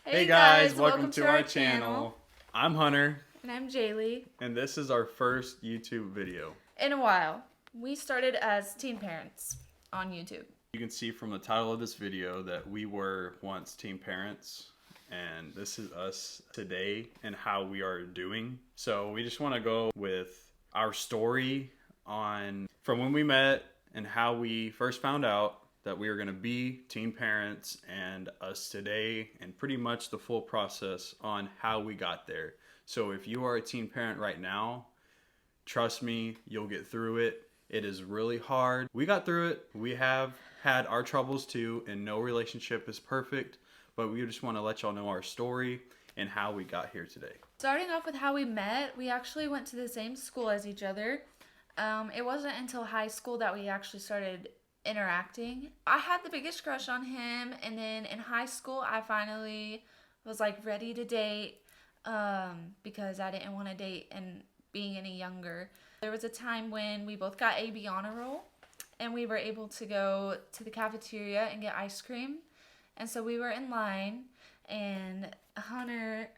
Hey guys, welcome to our channel. I'm Hunter. And I'm Jaylee. And this is our first YouTube video. In a while. We started as teen parents on YouTube. You can see from the title of this video that we were once teen parents. And this is us today and how we are doing. So we just want to go with our story on from when we met and how we first found out that we were going to be teen parents and us today and pretty much the full process on how we got there. So if you are a teen parent right now, trust me, you'll get through it. It is really hard. We got through it. We have had our troubles too, and no relationship is perfect, but we just want to let y'all know our story and how we got here today. Starting off with how we met, we actually went to the same school as each other. It wasn't until high school that we actually started interacting. I had the biggest crush on him, and then in high school I finally was like ready to date because I didn't want to date and being any younger. There was a time when we both got AB honor roll and we were able to go to the cafeteria and get ice cream, and so we were in line and Hunter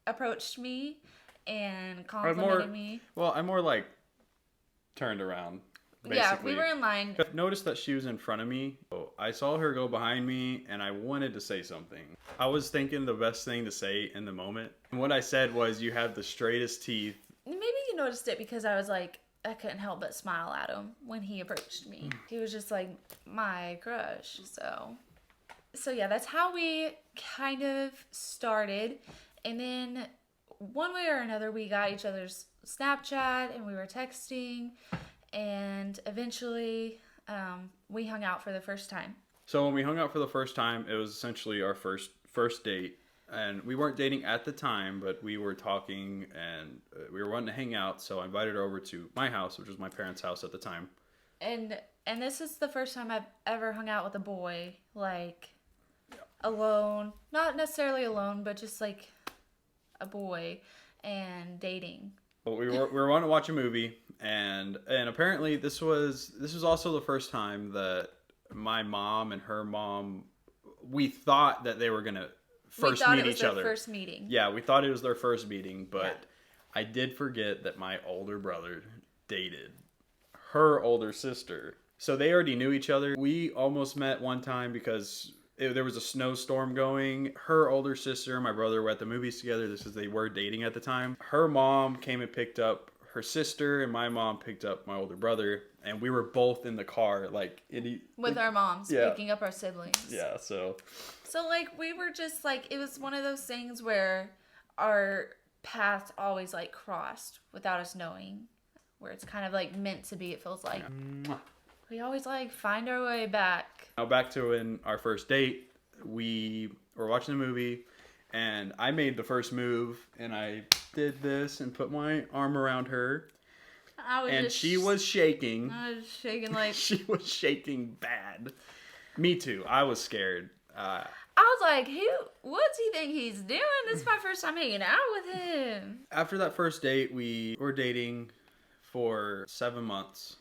approached me and complimented me. Well, I more like turned around. Basically. Yeah, we were in line. I noticed that she was in front of me. So I saw her go behind me and I wanted to say something. I was thinking the best thing to say in the moment. And what I said was, "You have the straightest teeth." Maybe you noticed it because I was like, I couldn't help but smile at him when he approached me. He was just like my crush. So yeah, that's how we kind of started. And then one way or another, we got each other's Snapchat and we were texting. And eventually, we hung out for the first time. So when we hung out for the first time, it was essentially our first date. And we weren't dating at the time, but we were talking and we were wanting to hang out. So I invited her over to my house, which was my parents' house at the time. And this is the first time I've ever hung out with a boy, like, alone. Not necessarily alone, but just like a boy and dating. Well, we were wanting to watch a movie, and apparently this was also the first time that my mom and her mom, we thought that they were gonna first meet each other. First meeting. Yeah, we thought it was their first meeting, but I did forget that my older brother dated her older sister, so they already knew each other. We almost met one time because there was a snowstorm going. Her older sister and my brother were at the movies together. They were dating at the time. Her mom came and picked up her sister, and my mom picked up my older brother, and we were both in the car, with our moms, picking up our siblings. Yeah, so like we were just like, it was one of those things where our paths always like crossed without us knowing, where it's kind of like meant to be. It feels like. Yeah. We always like find our way back. Now back to in our first date, we were watching the movie and I made the first move and I did this and put my arm around her. She was shaking. I was shaking like... She was shaking bad. Me too. I was scared. I was like, what's he think he's doing? This is my first time hanging out with him. After that first date, we were dating for 7 months.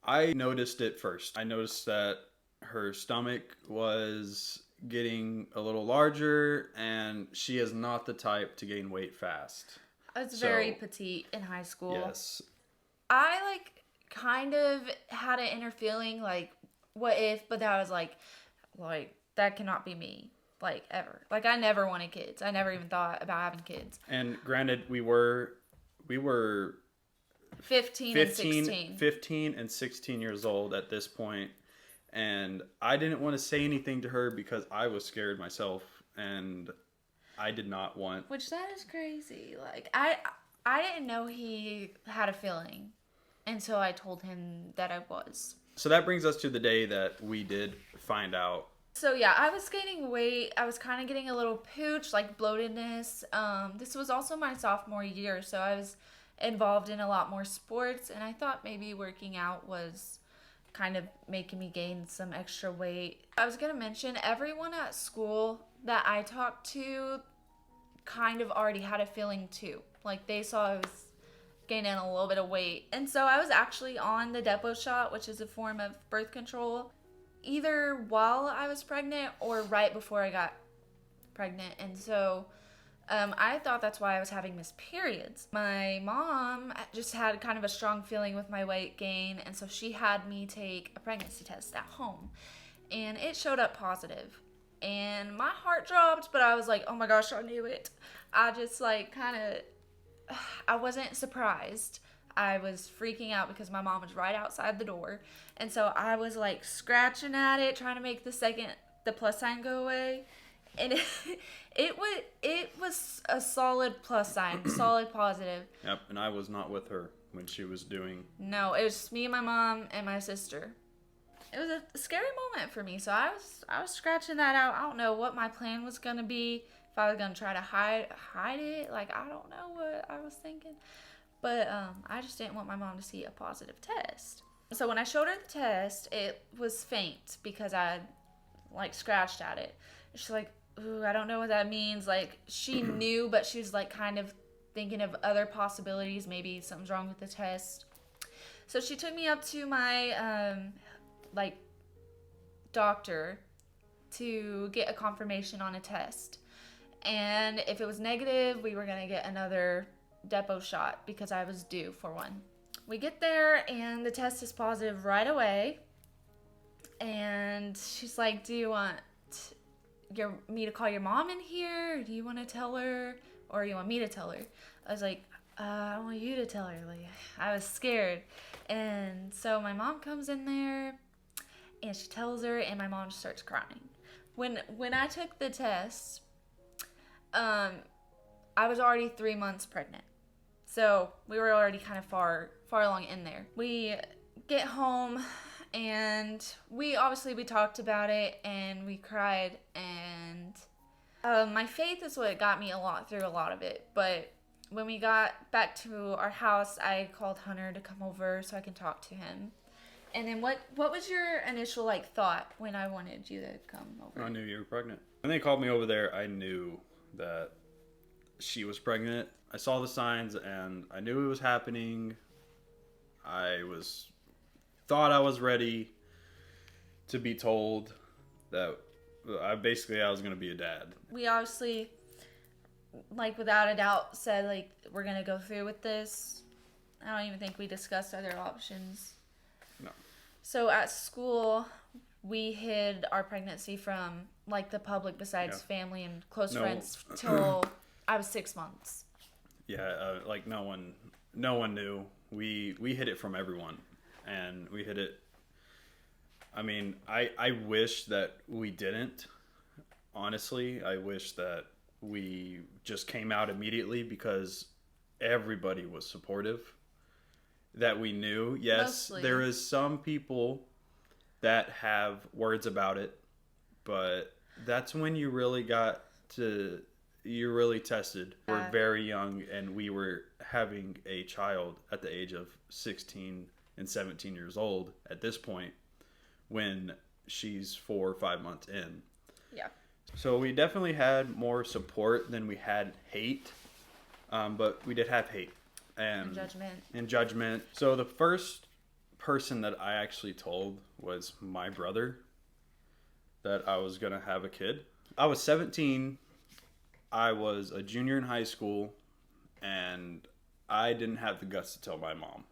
I noticed it first. I noticed that her stomach was getting a little larger, and she is not the type to gain weight fast. I was very petite in high school. Yes. I, like, kind of had an inner feeling, like, what if, but that was like, that cannot be me, like, ever. Like, I never wanted kids. I never even thought about having kids. And granted, we were 15 and 16 years old at this point, and I didn't want to say anything to her because I was scared myself, and I did not want... Which, that is crazy. Like, I didn't know he had a feeling until I told him that I was. So that brings us to the day that we did find out. So yeah, I was gaining weight. I was kind of getting a little pooch, like bloatedness. This was also my sophomore year, so I was involved in a lot more sports, and I thought maybe working out was kind of making me gain some extra weight. I was going to mention, everyone at school that I talked to kind of already had a feeling too. Like, they saw I was gaining a little bit of weight. And so I was actually on the depot shot, which is a form of birth control, either while I was pregnant or right before I got pregnant. And so I thought that's why I was having missed periods. My mom just had kind of a strong feeling with my weight gain, and so she had me take a pregnancy test at home. And it showed up positive. And my heart dropped, but I was like, oh my gosh, I knew it. I just like I wasn't surprised. I was freaking out because my mom was right outside the door. And so I was like scratching at it, trying to make the plus sign go away. And it was a solid plus sign, solid positive. Yep, and I was not with her when she was doing... No, it was just me, my mom, and my sister. It was a scary moment for me, so I was scratching that out. I don't know what my plan was gonna be. If I was gonna try to hide it, like I don't know what I was thinking, but I just didn't want my mom to see a positive test. So when I showed her the test, it was faint because I like scratched at it. She's like, "Ooh, I don't know what that means." Like she knew, but she was like kind of thinking of other possibilities. Maybe something's wrong with the test. So she took me up to my doctor to get a confirmation on a test. And if it was negative, we were going to get another depot shot because I was due for one. We get there and the test is positive right away. And she's like, do you want me to call your mom in here? Or do you want to tell her? Or you want me to tell her? I was like, I want you to tell her. Like, I was scared. And so my mom comes in there and she tells her, and my mom starts crying. When I took the test, I was already 3 months pregnant. So we were already kind of far along in there. We get home and we talked about it and we cried, and my faith is what got me through a lot of it. But when we got back to our house, I called Hunter to come over so I can talk to him. And then what was your initial thought when I wanted you to come over? I knew you were pregnant. When they called me over there, I knew that she was pregnant. I saw the signs and I knew it was happening. I thought I was ready to be told that I was going to be a dad. We obviously, without a doubt, said, we're going to go through with this. I don't even think we discussed other options. No. So at school, we hid our pregnancy from, the public besides family and close friends till I was 6 months. Yeah, no one knew. We hid it from everyone, and we hid it. I mean, I wish that we didn't. Honestly, I wish that we just came out immediately because everybody was supportive. That we knew. Yes, Mostly. There is some people that have words about it, but that's when you really tested. Yeah. We're very young, and we were having a child at the age of 16 and 17 years old at this point when she's 4 or 5 months in. Yeah. So we definitely had more support than we had hate, but we did have hate. And judgment. So the first person that I actually told was my brother that I was going to have a kid. I was 17. I was a junior in high school, and I didn't have the guts to tell my mom.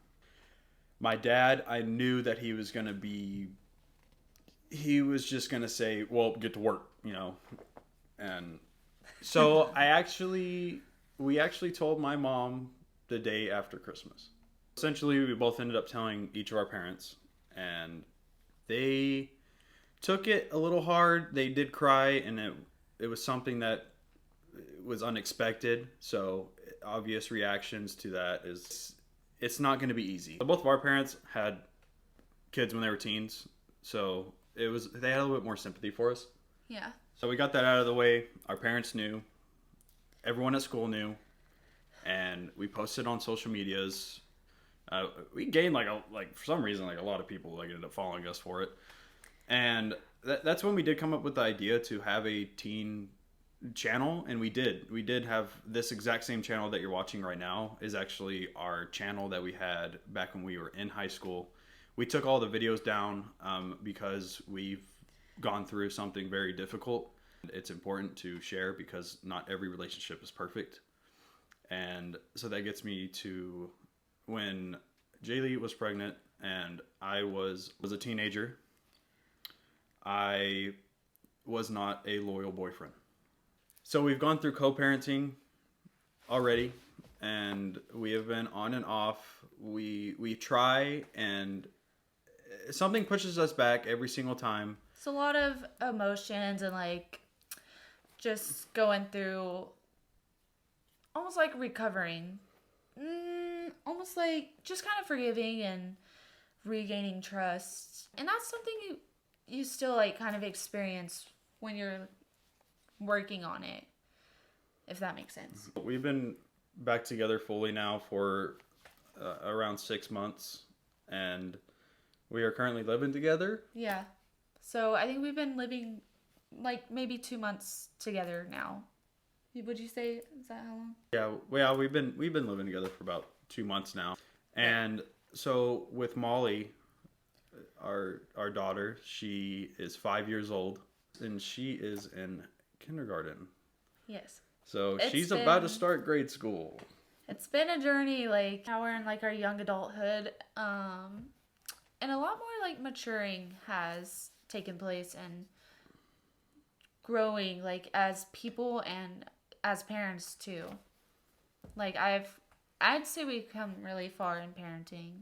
My dad, I knew that he was just going to say, well, get to work, And so we actually told my mom the day after Christmas. Essentially, we both ended up telling each of our parents, and they took it a little hard. They did cry, and it was something that was unexpected. So obvious reactions to that is it's not going to be easy. Both of our parents had kids when they were teens, so they had a little bit more sympathy for us. Yeah. So we got that out of the way. Our parents knew. Everyone at school knew. And we posted on social medias. We gained for some reason a lot of people ended up following us for it, and that's when we did come up with the idea to have a teen channel, and we did have this exact same channel that you're watching right now is actually our channel that we had back when we were in high school. We took all the videos down because we've gone through something very difficult. It's important to share because not every relationship is perfect. And so that gets me to when Jaylee was pregnant and I was a teenager, I was not a loyal boyfriend. So we've gone through co-parenting already, and we have been on and off. We try, and something pushes us back every single time. It's a lot of emotions and like just going through almost like recovering. Almost like just kind of forgiving and regaining trust. And that's something you still like kind of experience when you're working on it, if that makes sense. We've been back together fully now for around 6 months, and we are currently living together. Yeah. So I think we've been living like maybe 2 months together now. Would you say, is that how long? Yeah, we've been living together for about 2 months now. And so with Molly, our daughter, she is 5 years old and she is in kindergarten. Yes. So she's about to start grade school. It's been a journey. Like now we're in like our young adulthood, and a lot more like maturing has taken place and growing like as people and as parents too. Like I'd say we've come really far in parenting,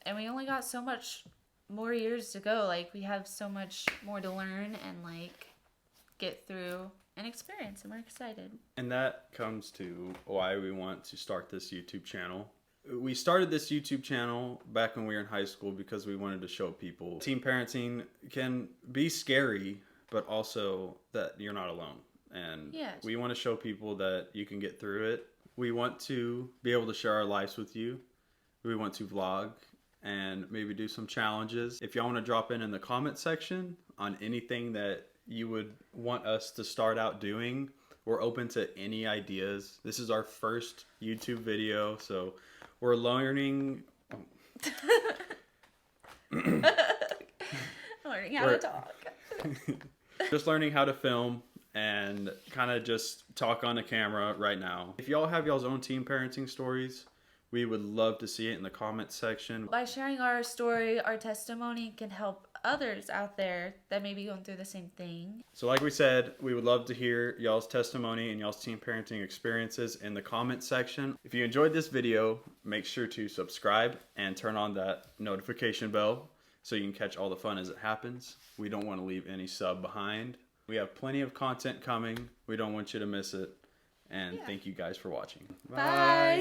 and we only got so much more years to go. Like we have so much more to learn and like get through and experience, and we're excited. And that comes to why we want to start this YouTube channel. We started this YouTube channel back when we were in high school because we wanted to show people teen parenting can be scary, but also that you're not alone. And we want to show people that you can get through it. We want to be able to share our lives with you. We want to vlog and maybe do some challenges. If y'all want to drop in the comment section on anything that you would want us to start out doing, we're open to any ideas. This is our first YouTube video, so we're learning. Learning how to talk. Just learning how to film and kind of just talk on the camera right now. If y'all have y'all's own teen parenting stories, we would love to see it in the comment section. By sharing our story, our testimony can help others out there that may be going through the same thing. So like we said, we would love to hear y'all's testimony and y'all's teen parenting experiences in the comment section. If you enjoyed this video, make sure to subscribe and turn on that notification bell so you can catch all the fun as it happens. We don't want to leave any sub behind. We have plenty of content coming. We don't want you to miss it. And thank you guys for watching. Bye.